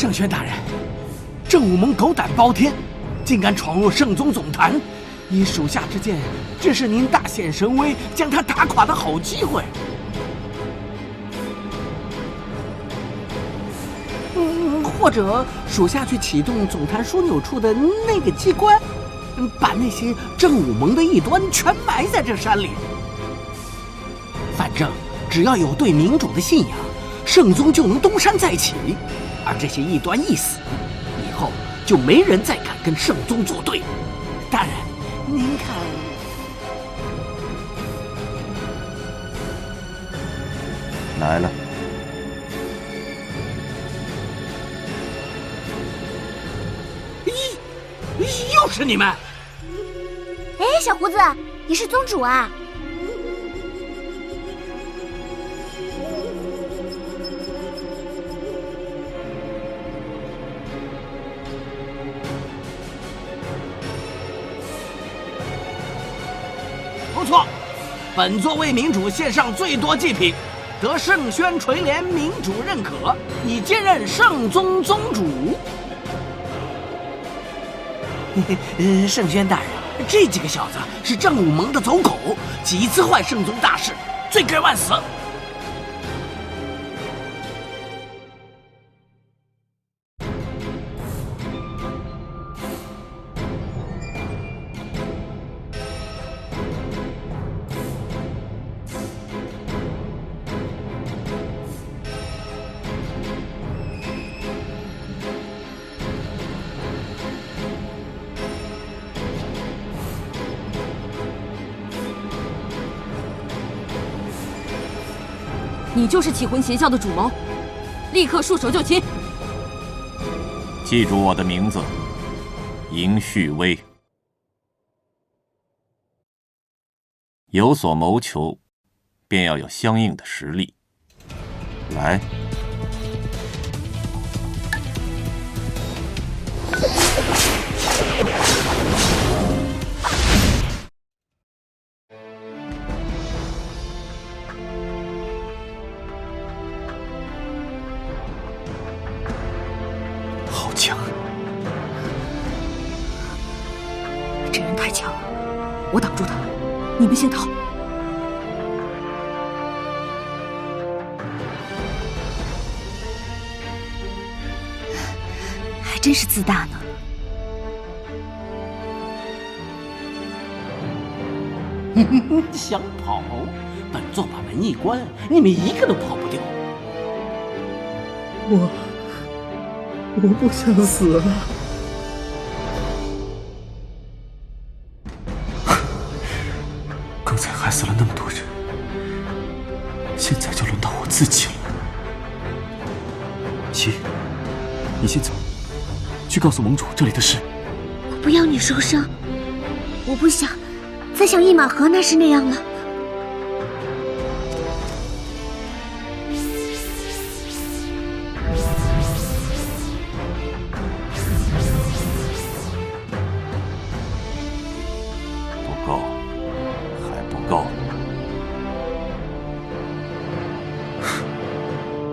圣玄大人，郑武蒙狗胆包天，竟敢闯入圣宗总坛，以属下之见，这是您大显神威，将他打垮的好机会。或者属下去启动总坛枢纽处的那个机关，把那些郑武蒙的异端全埋在这山里。反正只要有对明主的信仰，圣宗就能东山再起。而这些异端一死，以后就没人再敢跟圣宗作对。大人，您看，来了。又是你们！哎，小胡子，你是宗主啊？不错，本座为明主献上最多祭品，得圣宣垂帘明主认可，已兼任圣宗宗主。圣宣大人，这几个小子是郑武蒙的走狗，几次坏圣宗大事，罪该万死。你就是起魂邪教的主谋，立刻束手就擒！记住我的名字，嬴旭威。有所谋求，便要有相应的实力。来。好强！这人太强了，我挡住他，你们先逃。还真是自大呢。想跑？本座把门一关，你们一个都跑不掉。我不想死了。刚才害死了那么多人，现在就轮到我自己了。七，你先走，去告诉盟主这里的事。我不要你受伤，我不想再像一马河那时那样了。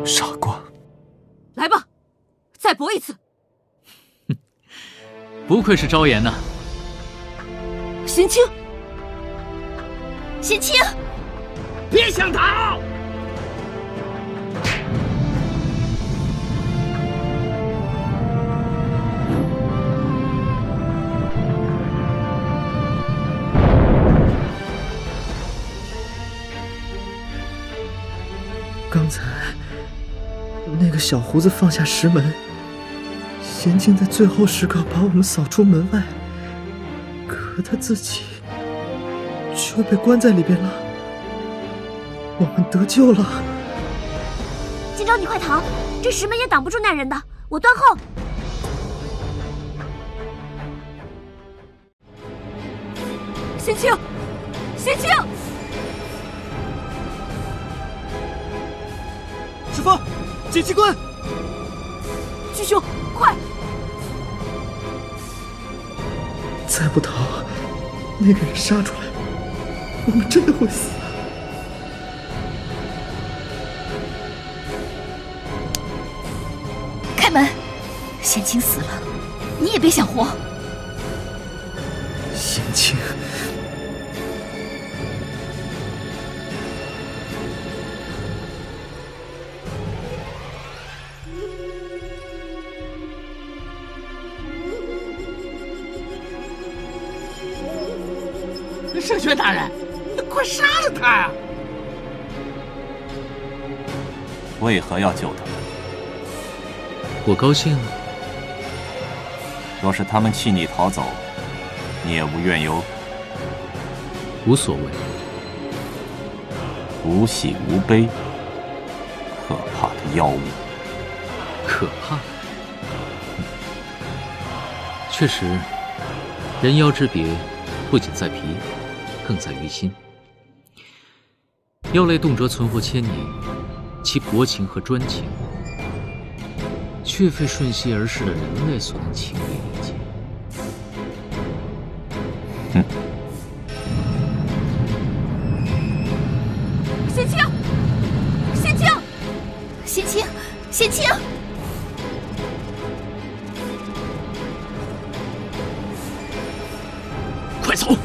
傻瓜，来吧，再搏一次。不愧是昭妍呐！贤清，贤清，别想逃！刚才那个小胡子放下石门，贤清在最后时刻把我们扫出门外，可他自己却被关在里边了。我们得救了。今朝你快逃，这石门也挡不住那人的，我断后。贤清，贤清！师父，解机关！师兄，快！再不逃，那个人杀出来，我们真的会死。开门！贤清死了，你也别想活。贤清，圣玄大人，快杀了他呀！为何要救他们？我高兴。若是他们弃你逃走，你也无怨尤？无所谓。无喜无悲，可怕的妖物。可怕？确实，人妖之别，不仅在皮，更在于心。妖类动辄存活千年，其薄情和专情，却非瞬息而逝的人类所能轻易理解。哼！贤清，贤清，贤清，贤清！快走！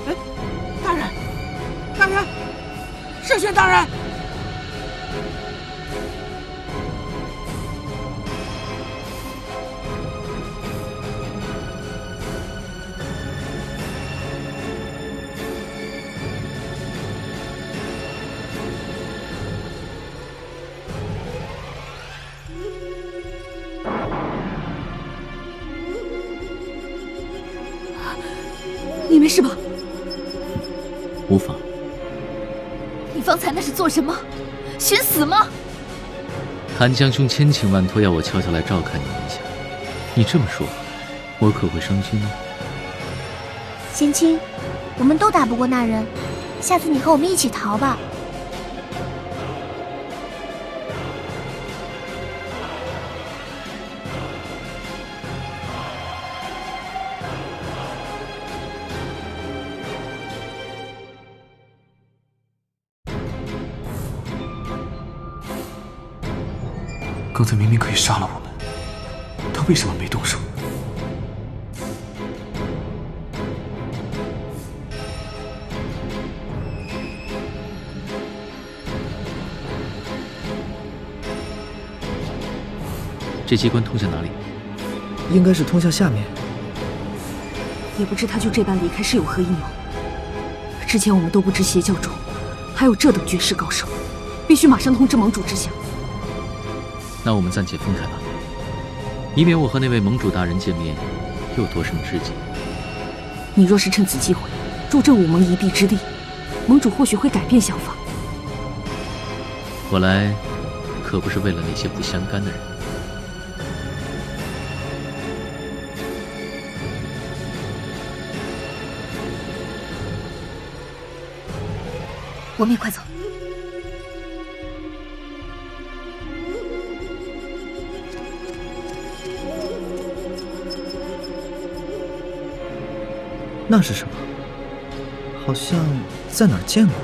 哎，大人，大人，圣玄大人！你没事吧？无妨。你方才那是做什么？寻死吗？谭将军千请万托要我悄悄来照看你一下，你这么说，我可会伤心呢？贤清，我们都打不过那人，下次你和我们一起逃吧。刚才明明可以杀了我们，他为什么没动手？这机关通向哪里？应该是通向下面。也不知他就这般离开是有何阴谋。之前我们都不知邪教中还有这等绝世高手，必须马上通知盟主知晓。那我们暂且分开吧，以免我和那位盟主大人见面又多生知己。你若是趁此机会助阵武盟一臂之力，盟主或许会改变想法。我来可不是为了那些不相干的人。我们也快走。那是什么？好像在哪儿见过。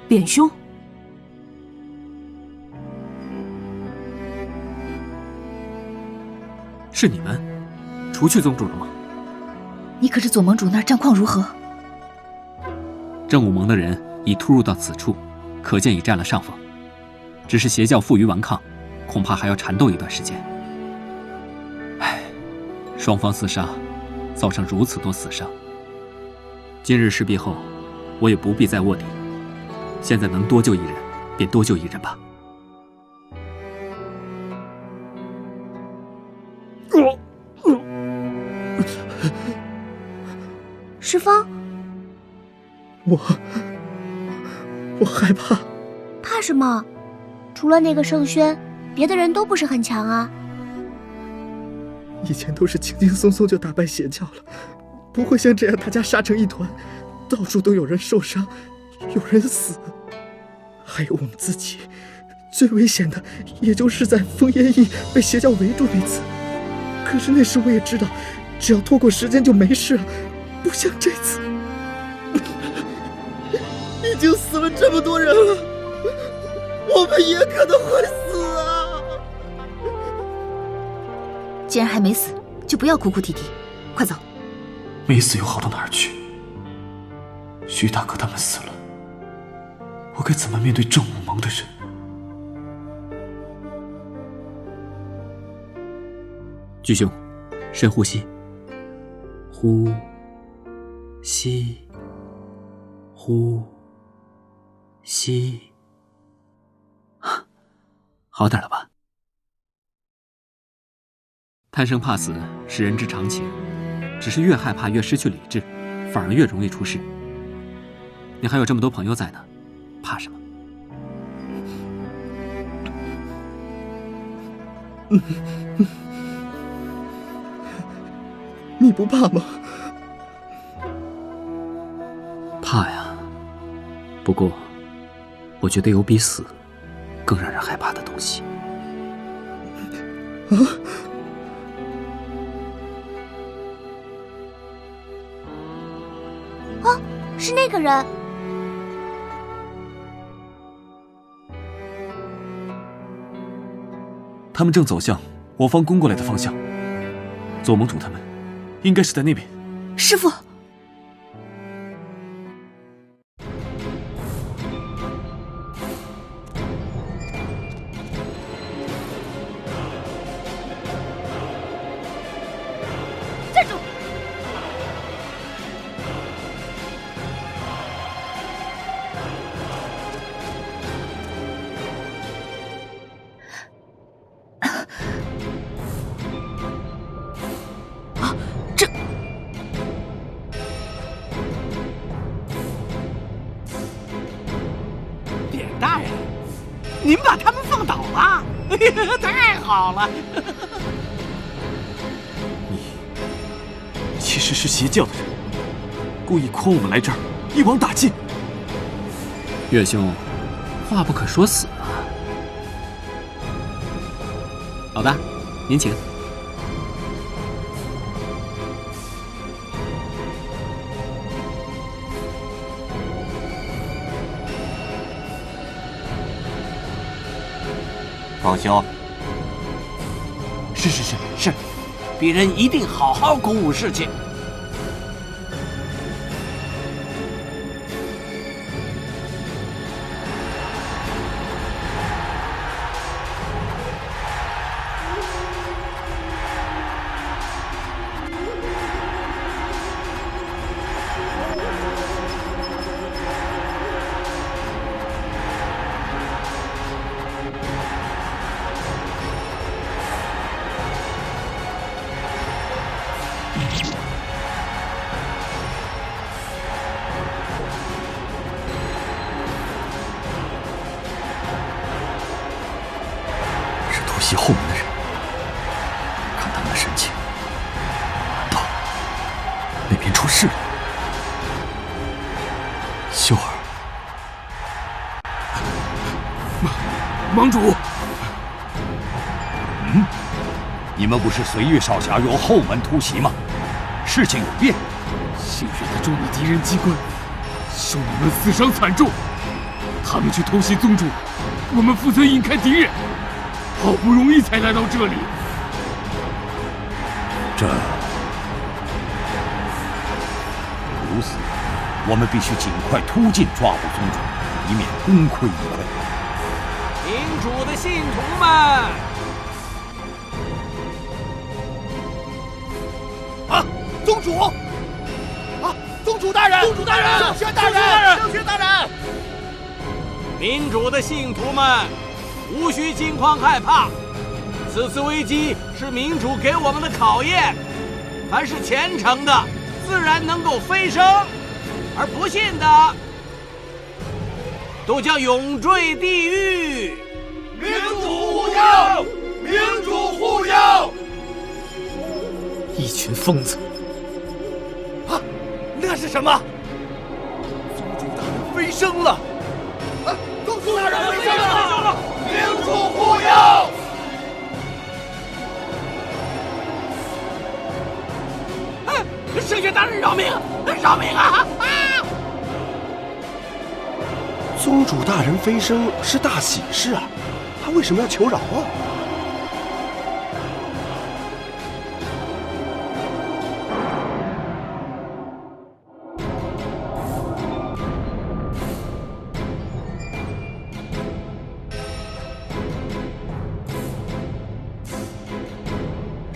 扁兄，是你们除去宗主了吗？你可知左盟主那儿战况如何？正武盟的人已突入到此处，可见已占了上风。只是邪教负隅顽抗，恐怕还要缠斗一段时间。唉，双方厮杀，造成如此多死伤。今日事毕后，我也不必再卧底。现在能多救一人，便多救一人吧。石峰，我害怕。怕什么？除了那个盛轩，别的人都不是很强啊。以前都是轻轻松松就打败邪教了，不会像这样大家杀成一团，到处都有人受伤，有人死，还有我们自己。最危险的也就是在风烟翼被邪教围住那次，可是那时我也知道，只要拖过时间就没事了，不像这次。已经死了这么多人了，我们也可能会死啊！既然还没死，就不要哭哭啼啼，快走。没死又好到哪儿去？徐大哥他们死了，我该怎么面对郑武盟的人？巨兄，深呼吸，呼吸，呼吸，好点了吧？贪生怕死是人之常情，只是越害怕越失去理智，反而越容易出事。你还有这么多朋友在呢，怕什么？你不怕吗？怕呀，不过我觉得有比死更让人害怕的东西。哦，是那个人。他们正走向我方攻过来的方向，左盟主他们应该是在那边。师父，站住！点大人，您把他们放倒了，太好了！你其实是邪教的人，故意诓我们来这儿，一网打尽。岳兄，话不可说死啊！老大，您请。放心，是，鄙人一定好好鼓舞士气。偷袭后门的人，看他们的神情，难道那边出事了？秀儿，盟主，你们不是随月少侠由后门突袭吗？事情有变。幸运的中了敌人机关，兄弟们死伤惨重。他们去偷袭宗主，我们负责引开敌人。好不容易才来到这里，如此，我们必须尽快突进抓捕宗主，以免功亏一篑。明主的信徒们，宗主！宗主大人！宗主大人！圣轩大人！圣轩大人！民主的信徒们，无需惊慌害怕。此次危机是民主给我们的考验，凡是虔诚的，自然能够飞升，而不信的都将永坠地狱。民主护佑，民主护佑！一群疯子！啊，那是什么？宗主大人飞升了！啊，宗主大人飞升了！民主护佑！圣贤大人饶命！饶命啊！宗主大人飞升是大喜事啊，他为什么要求饶啊？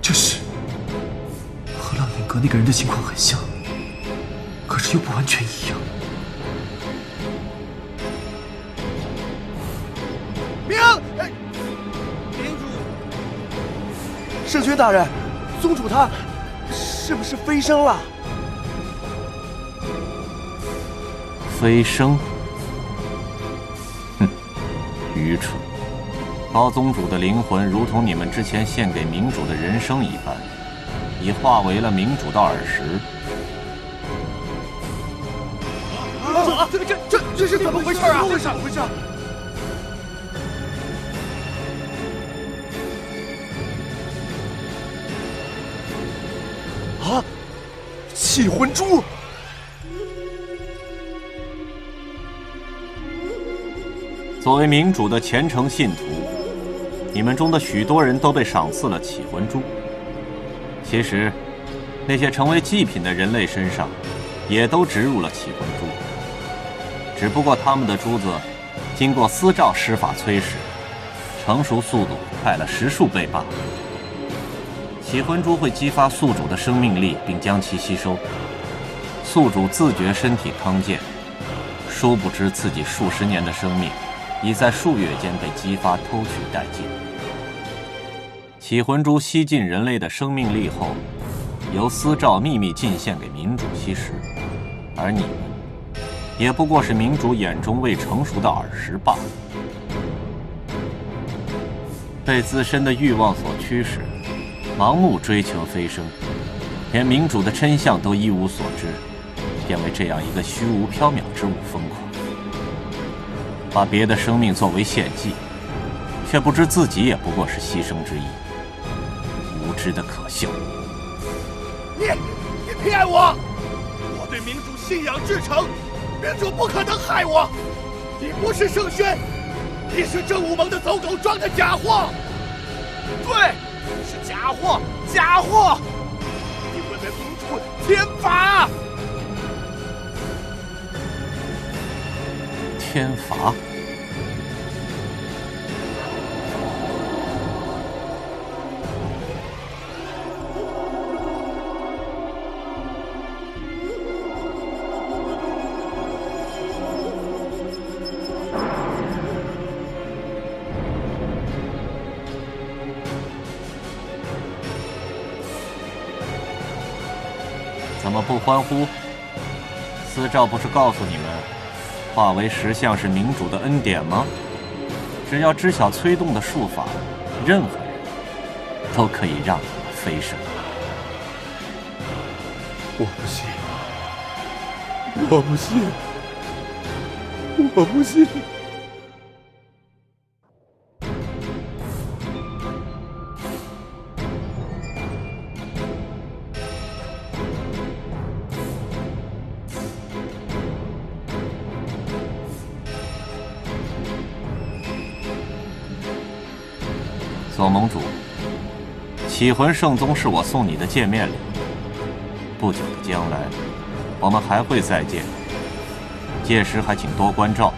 这是和浪影阁那个人的情况很像，可是又不完全一样。圣君大人，宗主他是不是飞升了？飞升？哼，愚蠢！高宗主的灵魂如同你们之前献给明主的人生一般，已化为了明主的耳石。这是怎么回事啊？怎么回事？啊！气魂珠！作为明主的虔诚信徒，你们中的许多人都被赏赐了起魂珠。其实，那些成为祭品的人类身上，也都植入了起魂珠，只不过他们的珠子经过司诏施法催使，成熟速度快了10数倍罢了。起魂珠会激发宿主的生命力，并将其吸收。宿主自觉身体康健，殊不知自己数十年的生命已在数月间被激发偷取殆尽。起魂珠吸尽人类的生命力后，由司诏秘密进献给民主吸食，而你们也不过是民主眼中未成熟的耳石罢了。被自身的欲望所驱使，盲目追求飞升，连民主的真相都一无所知，便为这样一个虚无缥缈之物疯狂，把别的生命作为献祭，却不知自己也不过是牺牲之一，无知的可笑！你骗我！我对民主信仰至诚，民主不可能害我。你不是圣轩，你是正午盟的走狗装的假货。对。是假货，假货！你为了民主天罚！天罚？怎么不欢呼？司诏不是告诉你们，化为石像是明主的恩典吗？只要知晓催动的术法，任何人都可以让你们飞升。我不信，我不信，我不信！左盟主，起魂圣宗是我送你的见面礼。不久的将来，我们还会再见，届时还请多关照。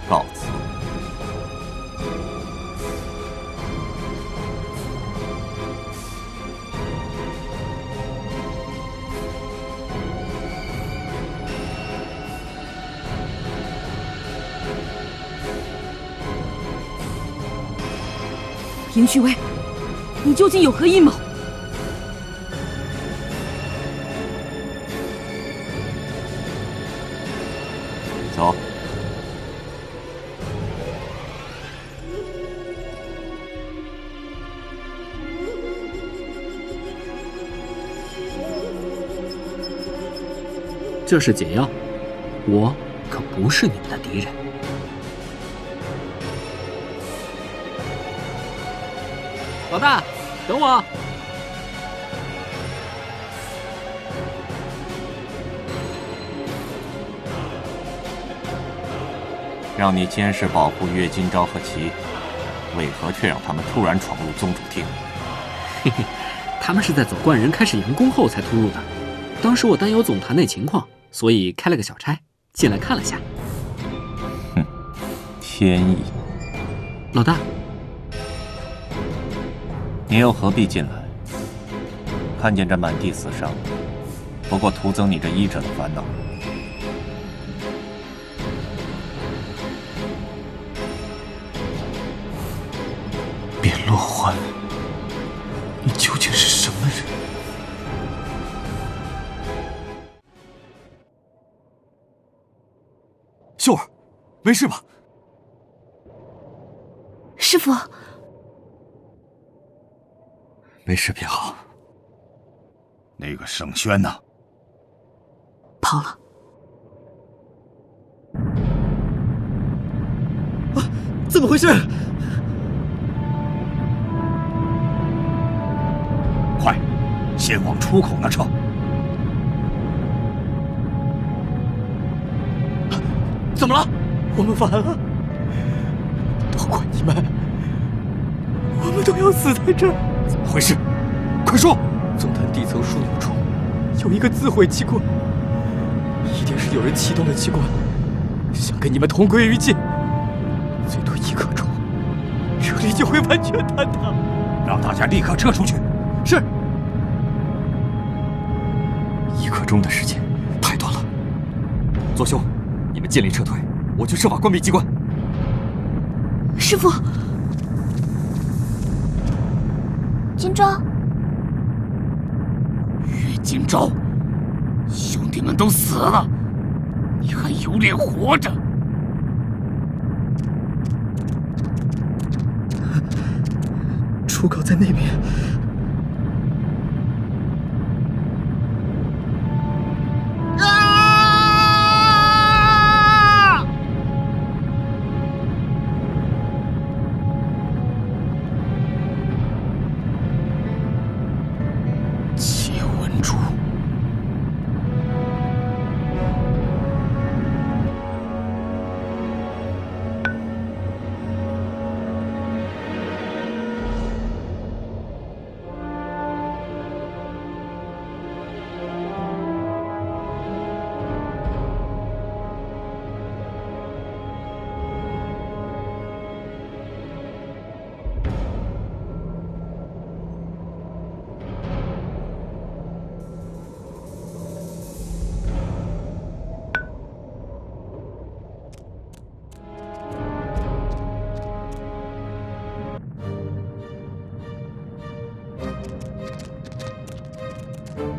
告辞。严旭威，你究竟有何阴谋？这是解药，我可不是你们的敌人。老大，等我！让你监视保护岳金昭和其，为何却让他们突然闯入宗主厅？嘿嘿，他们是在走关人开始佯攻后才突入的。当时我担忧总坛内情况，所以开了个小差，进来看了下。哼，天意。老大，你又何必进来？看见这满地死伤，不过徒增你这医者的烦恼。卞洛欢，你究竟是什么人？秀儿，没事吧？师父，没事便好。那个盛轩呢？跑了。啊，怎么回事？快，先往出口那撤。怎么了？我们完了！都怪你们，我们都要死在这儿！怎么回事？快说！总坛地层枢纽处有一个自毁机关，一定是有人启动了机关，想跟你们同归于尽。最多1刻钟，这里就会完全坍塌。让大家立刻撤出去。是。1刻钟的时间太短了。左兄，你们尽力撤退，我去设法关闭机关。师父，金昭，岳金昭，兄弟们都死了，你还有脸活着？出口在那边。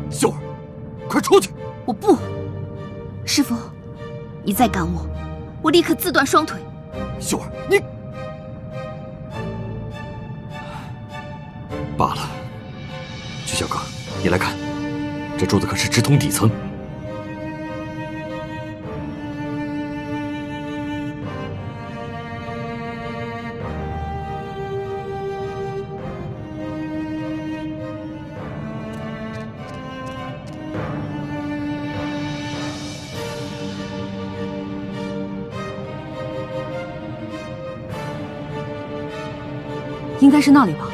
秀儿，快出去！我不，师父，你再赶我立刻自断双腿。秀儿，你罢了。曲小哥，你来看，这柱子可是直通底层。应该是那里吧。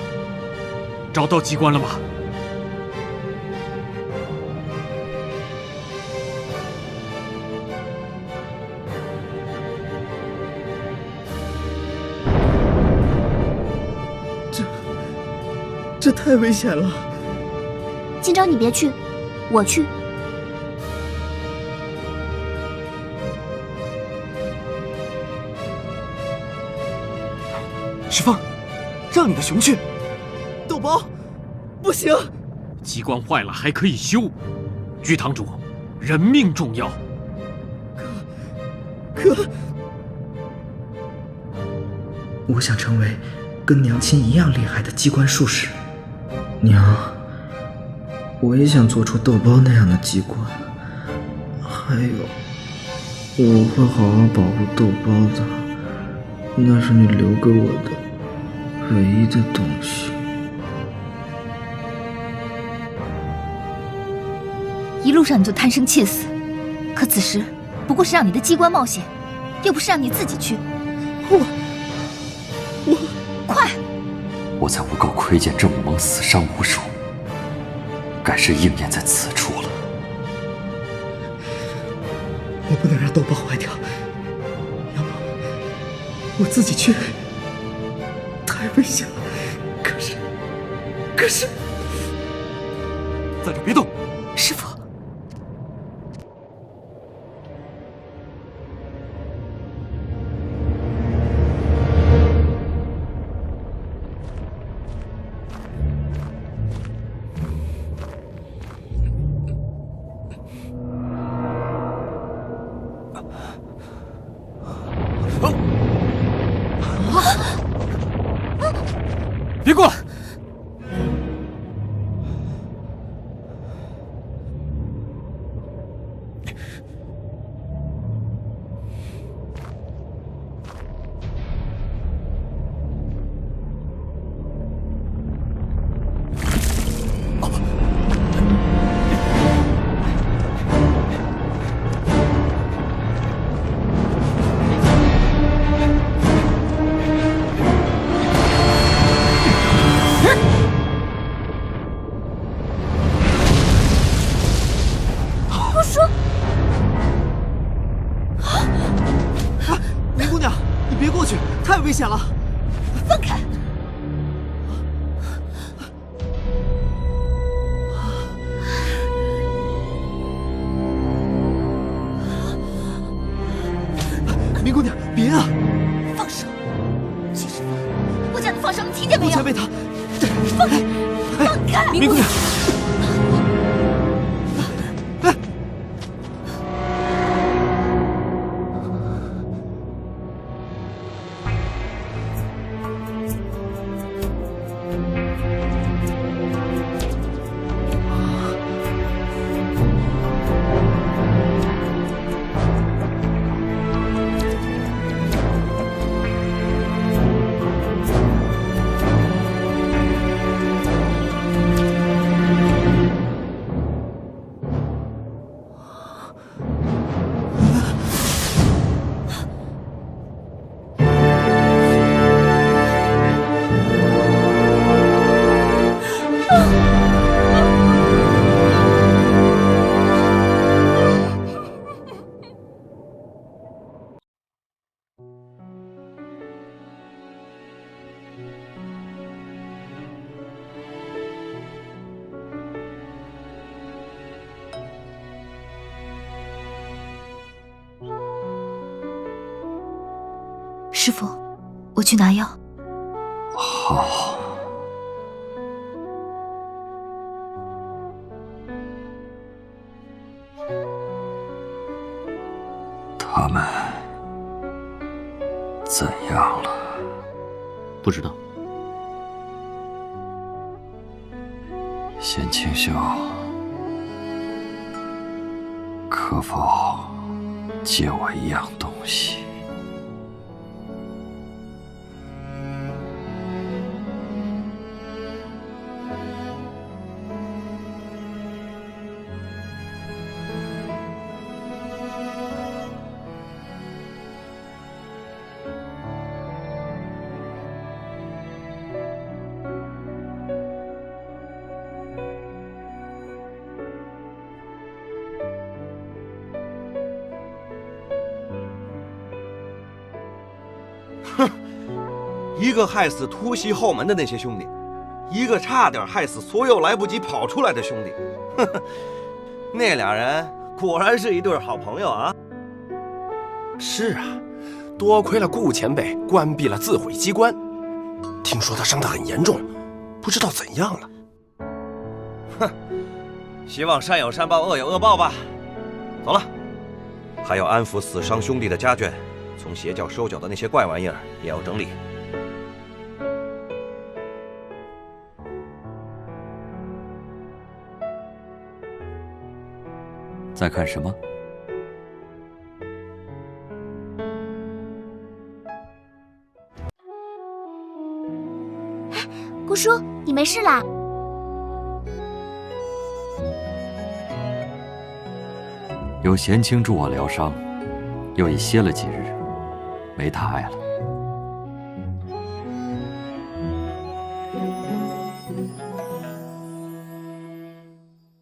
找到机关了吗？这太危险了。金昭，你别去，我去。石凤，让你的熊去。豆包，不行。机关坏了还可以修，居堂主，人命重要。可，我想成为跟娘亲一样厉害的机关术士。娘，我也想做出豆包那样的机关，还有，我会好好保护豆包的，那是你留给我的唯一的东西。一路上你就贪生怯死，可此时不过是让你的机关冒险，又不是让你自己去。我快！我才诬告窥见郑武蒙死伤无数，该是应验在此处了。我不能让豆包坏掉，要么我自己去。太危险了，可是，在这别动。师父。别过来！林姑娘，你别过去，太危险了！放开！林姑娘，别啊！放手！徐师傅，我叫你放手，你听见没有？不想被他！放开！放开！林姑娘。师傅，我去拿药。好。他们怎样了？不知道。贤清秀，可否借我一样东西？哼，一个害死突袭后门的那些兄弟，一个差点害死所有来不及跑出来的兄弟。呵呵，那俩人果然是一对好朋友啊。是啊，多亏了顾前辈关闭了自毁机关，听说他伤得很严重，不知道怎样了。哼，希望善有善报，恶有恶报吧。走了，还要安抚死伤兄弟的家眷。从邪教收缴的那些怪玩意儿也要整理。在看什么？姑叔，你没事啦？有贤卿助我疗伤，又已歇了几日，没大碍了。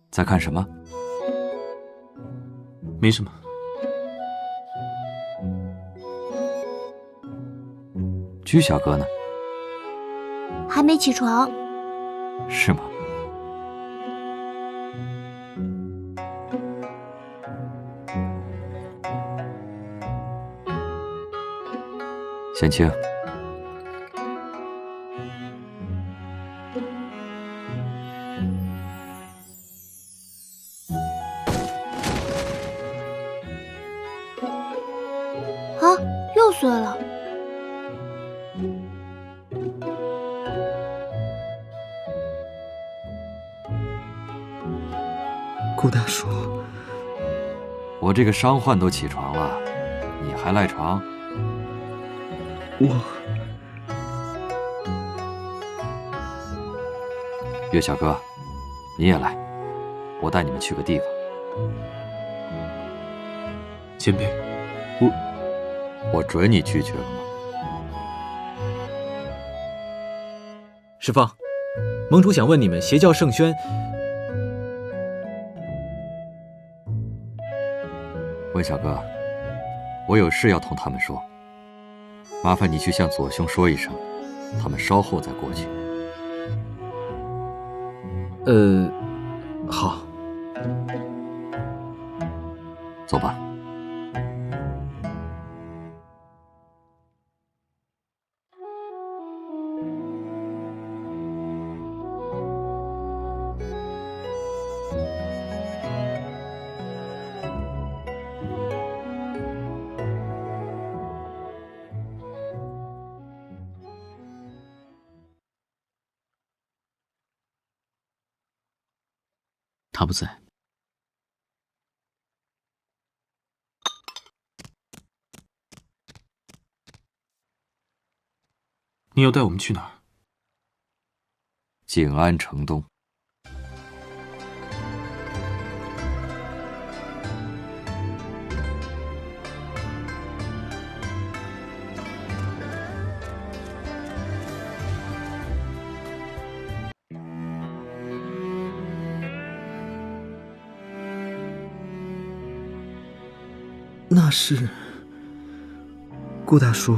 在看什么？没什么。居小哥呢？还没起床。是吗？贤卿，啊，又碎了。顾大叔，我这个伤患都起床了，你还赖床？岳小哥，你也来，我带你们去个地方。前辈，我准你拒绝了吗？师方，盟主想问你们邪教圣轩。温小哥，我有事要同他们说，麻烦你去向左兄说一声，他们稍后再过去。好。走吧。他不在。你要带我们去哪儿？景安城东。那是顾大叔，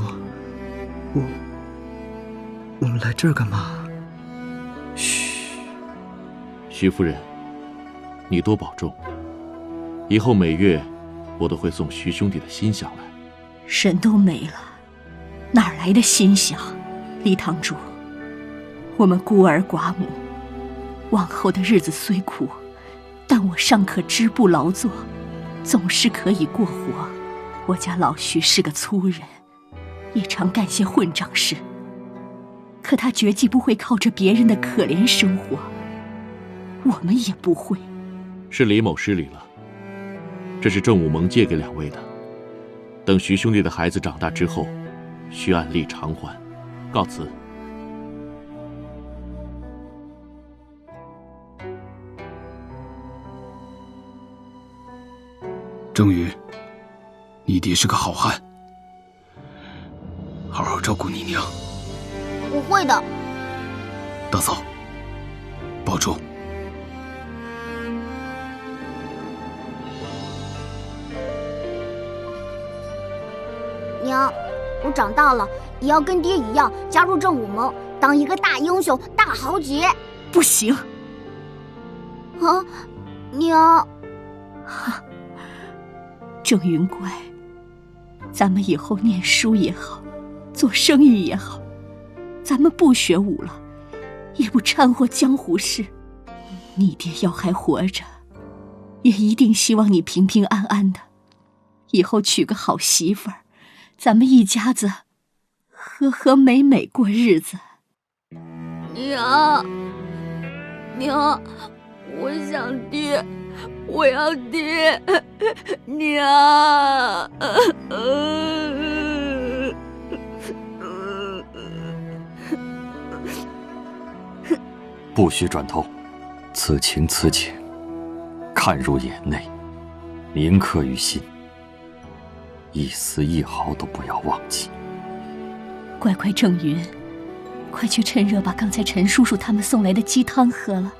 我们来这儿干嘛？嘘，徐夫人，你多保重。以后每月我都会送徐兄弟的新香来。神都没了，哪来的新香？李堂主，我们孤儿寡母，往后的日子虽苦，但我尚可织布劳作，总是可以过活。我家老徐是个粗人，也常干些混账事，可他绝技不会靠着别人的可怜生活，我们也不会。是李某失礼了，这是正武盟借给两位的，等徐兄弟的孩子长大之后，需按例偿还。告辞。郑宇，你爹是个好汉，好好照顾你娘。我会的。大嫂，保重。娘，我长大了也要跟爹一样加入正武盟，当一个大英雄、大豪杰。不行。啊，娘。郑云乖，咱们以后念书也好，做生意也好，咱们不学武了，也不掺和江湖事。你爹要还活着，也一定希望你平平安安的，以后娶个好媳妇儿，咱们一家子和和美美过日子。娘，娘，我想爹，我要爹，娘。不许转头。此情此景，看入眼内，铭刻于心，一丝一毫都不要忘记。乖乖，郑云，快去趁热把刚才陈叔叔他们送来的鸡汤喝了。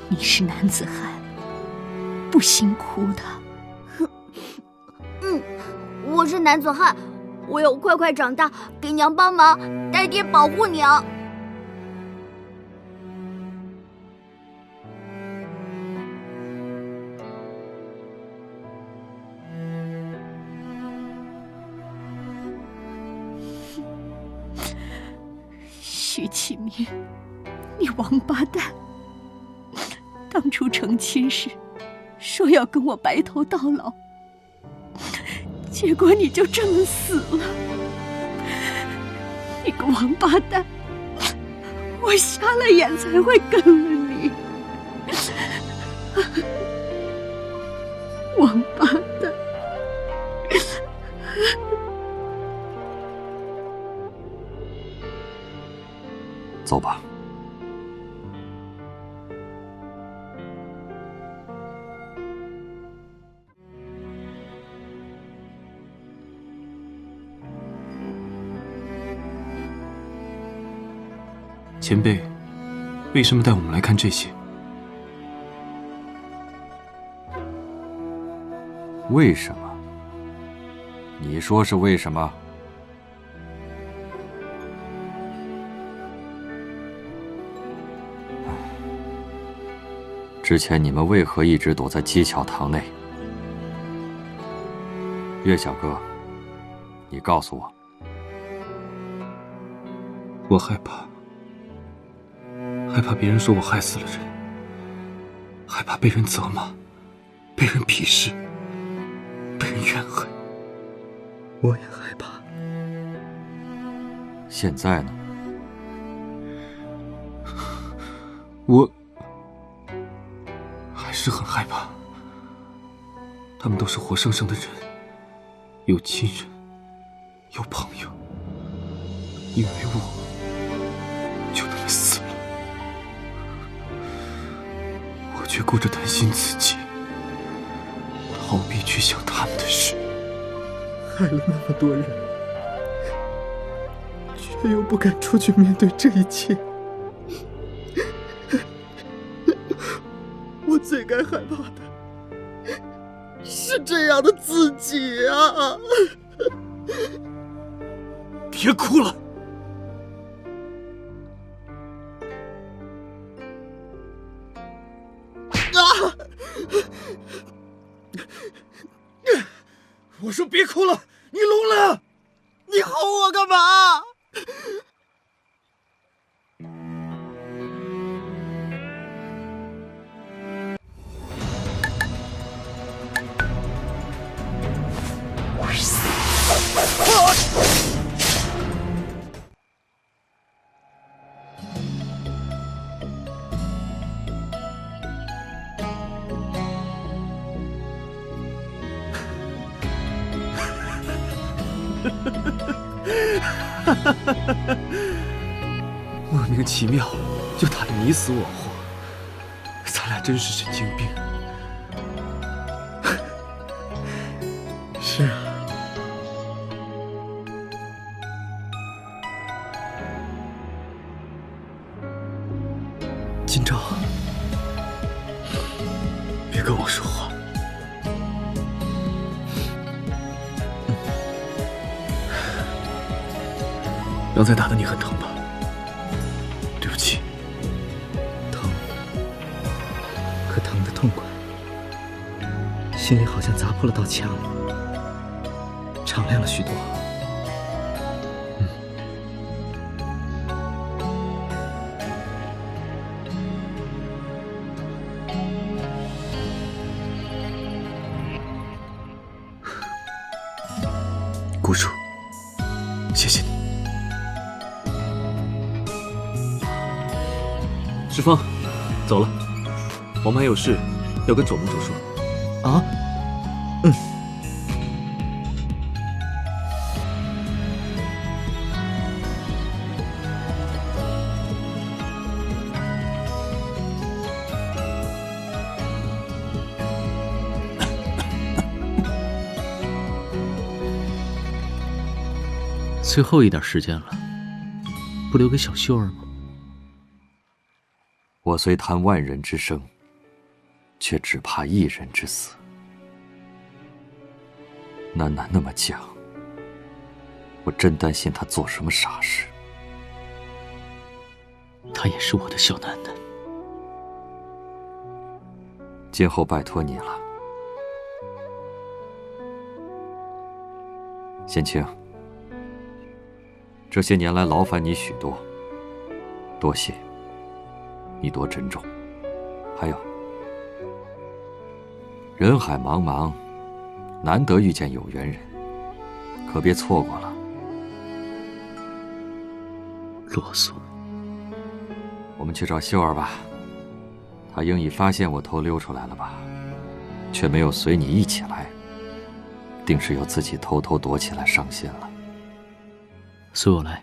你是男子汉，不辛苦的。我是男子汉，我要快快长大，给娘帮忙，带爹保护娘。许启明，你王八蛋！当初成亲时，说要跟我白头到老，结果你就这么死了！你个王八蛋！我瞎了眼才会跟了你，王八蛋！走吧。前辈，为什么带我们来看这些？为什么？你说是为什么？之前你们为何一直躲在鸡巧堂内？岳小哥，你告诉我。我害怕别人说我害死了人，害怕被人责骂，被人鄙视，被人怨恨。我也害怕。现在呢？我还是很害怕。他们都是活生生的人，有亲人，有朋友，因为我就那么死了，我却顾着担心自己，逃避去想他们的事，害了那么多人，却又不敢出去面对这一切。我最该害怕的是这样的自己啊！别哭了。我说别哭了，你聋了？你吼我干嘛？莫名其妙就打得你死我活，咱俩真是神经病。是啊，今朝，别跟我说话。刚才打的你很疼吧？对不起。疼，可疼得痛快，心里好像砸破了道墙，敞亮了许多。姑叔，谢谢你。石峰，走了，我们还有事要跟左盟主说。啊？最后一点时间了，不留给小秀儿吗？我虽贪万人之生，却只怕一人之死。楠楠那么犟，我真担心她做什么傻事。她也是我的小楠楠。今后拜托你了，贤清。这些年来劳烦你许多，多谢，你多珍重。还有，人海茫茫，难得遇见有缘人，可别错过了。啰嗦。我们去找秀儿吧，她应已发现我偷溜出来了吧，却没有随你一起来，定是又自己偷偷躲起来上线了。随我来。